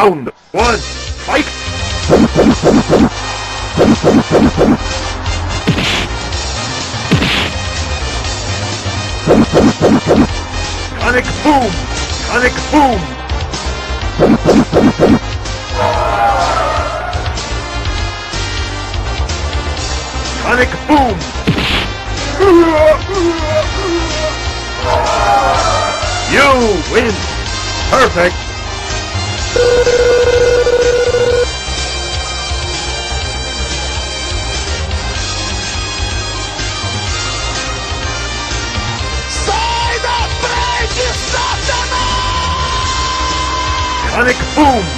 Round 1, fight! Sonic boom! Sonic boom! Sonic boom! You win! Perfect! Sai da frente, Satanás! Sonic boom!